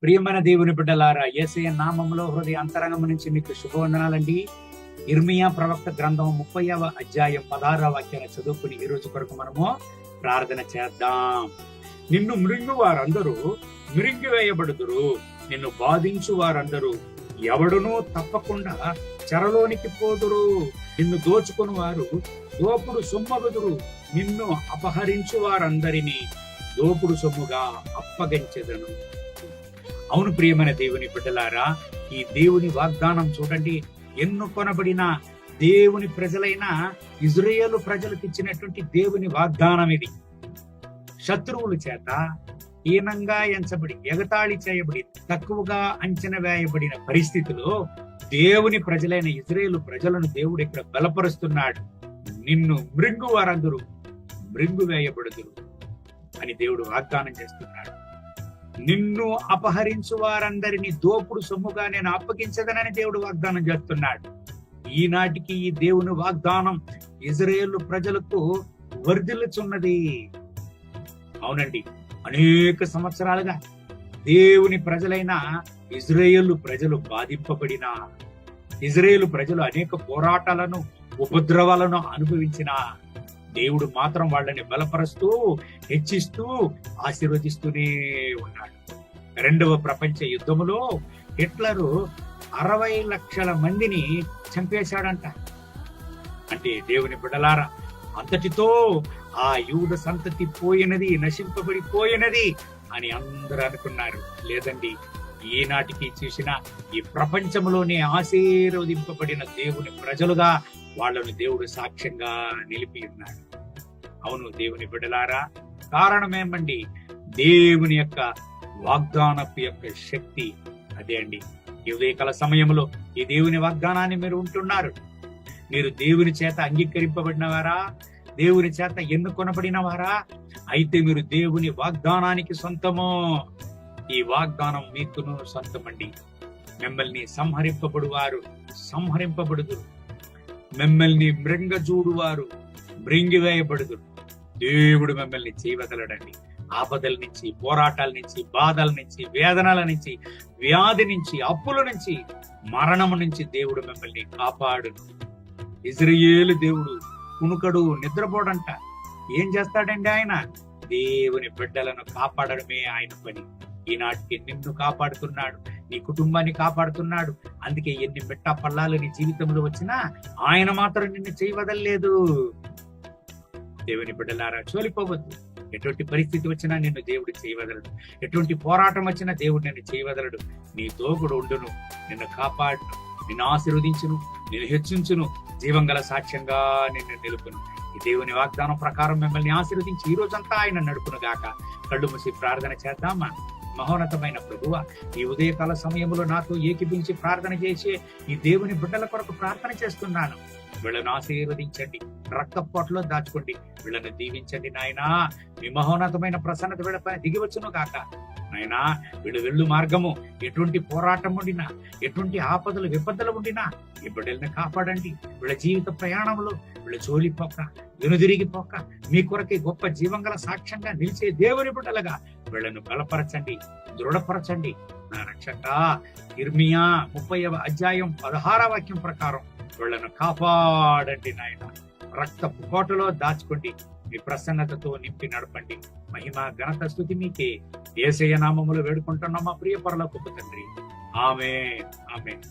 ప్రియమైన దేవుని బిడ్డలారా, యేసయ్య నామములో హృదయ అంతరంగం నుంచి మీకు శుభవందనాలండి. ఇర్మియా ప్రవక్త గ్రంథం 30వ అధ్యాయం 16వ వాక్యాన్ని చదువుకుని ఈ రోజు కొరకు మనము ప్రార్థన చేద్దాం. నిన్ను మృంగు వారందరూ మృంగివేయబడుదురు, నిన్ను బాధించు వారందరూ ఎవడునూ తప్పకుండా చెరలోనికి పోదురు. నిన్ను దోచుకుని వారు దోపుడు సొమ్మగుదురు, నిన్ను అపహరించు వారందరినీ దోపుడు సొమ్ముగా అప్పగించెదను. అవును ప్రియమైన దేవుని బిడ్డలారా, ఈ దేవుని వాగ్దానం చూడండి. ఎన్నుకొనబడిన దేవుని ప్రజలైన ఇజ్రాయేలు ప్రజలకు ఇచ్చినటువంటి దేవుని వాగ్దానం ఇది. శత్రువుల చేత హీనంగా ఎంచబడి, ఎగతాళి చేయబడి, తక్కువగా అంచనా వేయబడిన పరిస్థితిలో దేవుని ప్రజలైన ఇజ్రాయేలు ప్రజలను దేవుడు ఇక్కడ బలపరుస్తున్నాడు. నిన్ను మృంగు వారందరూ మృంగు వేయబడుదురు అని దేవుడు వాగ్దానం చేస్తున్నాడు. నిన్ను అపహరించు వారందరినీ దోపుడు సొమ్ముగా నేను అప్పగించదనని దేవుడు వాగ్దానం చేస్తున్నాడు. ఈనాటికి ఈ దేవుని వాగ్దానం ఇజ్రాయేలు ప్రజలకు వర్ధిల్లుచున్నది. అవునండి, అనేక సంవత్సరాలుగా దేవుని ప్రజలైన ఇజ్రాయేలు ప్రజలు బాధింపబడిన, ఇజ్రాయేలు ప్రజలు అనేక పోరాటాలను, ఉపద్రవాలను అనుభవించిన దేవుడు మాత్రం వాళ్ళని బలపరుస్తూ, హెచ్చిస్తూ, ఆశీర్వదిస్తూనే ఉన్నాడు. 2వ ప్రపంచ యుద్ధములో హిట్లరు 60 లక్షల మందిని చంపేశాడంట. అంటే దేవుని బిడ్డలారా, అంతటితో ఆ యూద సంతతి పోయినది, నశింపబడిపోయినది అని అందరూ అనుకున్నారు. లేదండి, ఈనాటికి చూసిన ఈ ప్రపంచంలోనే ఆశీర్వదింపబడిన దేవుని ప్రజలుగా వాళ్ళను దేవుడు సాక్ష్యంగా నిలిపి ఉన్నాడు. అవును దేవుని బిడ్డలారా, కారణమేమండి? దేవుని యొక్క వాగ్దానపు యొక్క శక్తి. అదే అండి, ఈ ఉదయకాల సమయంలో ఈ దేవుని వాగ్దానాన్ని మీరు ఉంటున్నారు. మీరు దేవుని చేత అంగీకరింపబడిన వారా? దేవుని చేత ఎన్నుకొనబడిన వారా? అయితే మీరు దేవుని వాగ్దానానికి సొంతము. ఈ వాగ్దానం మీకును సొంతమండి. మిమ్మల్ని సంహరింపబడువారు సంహరింపబడుదురు, మిమ్మల్ని మృంగజూడువారు మృంగివేయబడుదురు. దేవుడు మిమ్మల్ని చేయవదలడండి. ఆపదల నుంచి, పోరాటాల నుంచి, బాధల నుంచి, వేదనల నుంచి, వ్యాధి నుంచి, అప్పుల నుంచి, మరణము నుంచి దేవుడు మిమ్మల్ని కాపాడును. ఇజ్రాయేలు దేవుడు కునుకడు, నిద్రపోడంట. ఏం చేస్తాడండి ఆయన? దేవుని బిడ్డలను కాపాడడమే ఆయన పని. ఈనాటికి నిన్ను కాపాడుతున్నాడు, నీ కుటుంబాన్ని కాపాడుతున్నాడు. అందుకే ఎన్ని మెట్టా పల్లాలు నీ జీవితంలో వచ్చినా ఆయన మాత్రం నిన్ను చేయవదలేదు. దేవుని బిడ్డలారా, చోలిపోవద్దు. ఎటువంటి పరిస్థితి వచ్చినా నిన్ను దేవుడు చేయవదలడు. ఎటువంటి పోరాటం వచ్చినా దేవుడు నిన్ను చేయవదలడు. నీ తోగుడు ఉండును, నిన్ను కాపాడును, నిన్ను ఆశీర్వదించును, నిన్ను హెచ్చించును, జీవంగల సాక్ష్యంగా నిన్ను నిలుపును. ఈ దేవుని వాగ్దానం ప్రకారం మిమ్మల్ని ఆశీర్వదించి ఈ రోజంతా ఆయన నడుపును గాక. కళ్ళు మూసి ప్రార్థన చేద్దామా? మహోన్నతమైన ప్రభువా, ఈ ఉదయకాల సమయంలో నాతో ఏకీభించి ప్రార్థన చేసి ఈ దేవుని బిడ్డల కొరకు ప్రార్థన చేస్తున్నాను. వీళ్ళను ఆశీర్వదించండి, రక్తపోట్లో దాచుకోండి, వీళ్ళను దీవించండి నాయనా. మీ మహోన్నతమైన ప్రసన్నత వీళ్ళపై దిగివచ్చును కాక. నాయనా, వీళ్ళు వెళ్ళు మార్గము ఎటువంటి పోరాటం ఉండినా, ఎటువంటి ఆపదలు విపదలు ఉండినా ఈ బిడ్డల్ని కాపాడండి. వీళ్ళ జీవిత ప్రయాణంలో వీళ్ళు చోలిపోక, వెనుదిరిగిపోక, మీ కొరకే గొప్ప జీవంగల సాక్ష్యంగా నిలిచే దేవుని బిడ్డలుగా వీళ్ళను బలపరచండి, దృఢపరచండి నా రక్షక. ఇర్మియా 30వ అధ్యాయం 16వ వాక్యం ప్రకారం వీళ్ళను కాపాడండి నాయన. రక్తపు కోటలో దాచుకోండి, మీ ప్రసన్నతతో నింపి నడపండి. మహిమ ఘనత స్తుతి మీకే. యేసయ్య నామములో వేడుకుంటున్నాం మా ప్రియ పరలోకపు తండ్రి. ఆమేన్, ఆమేన్.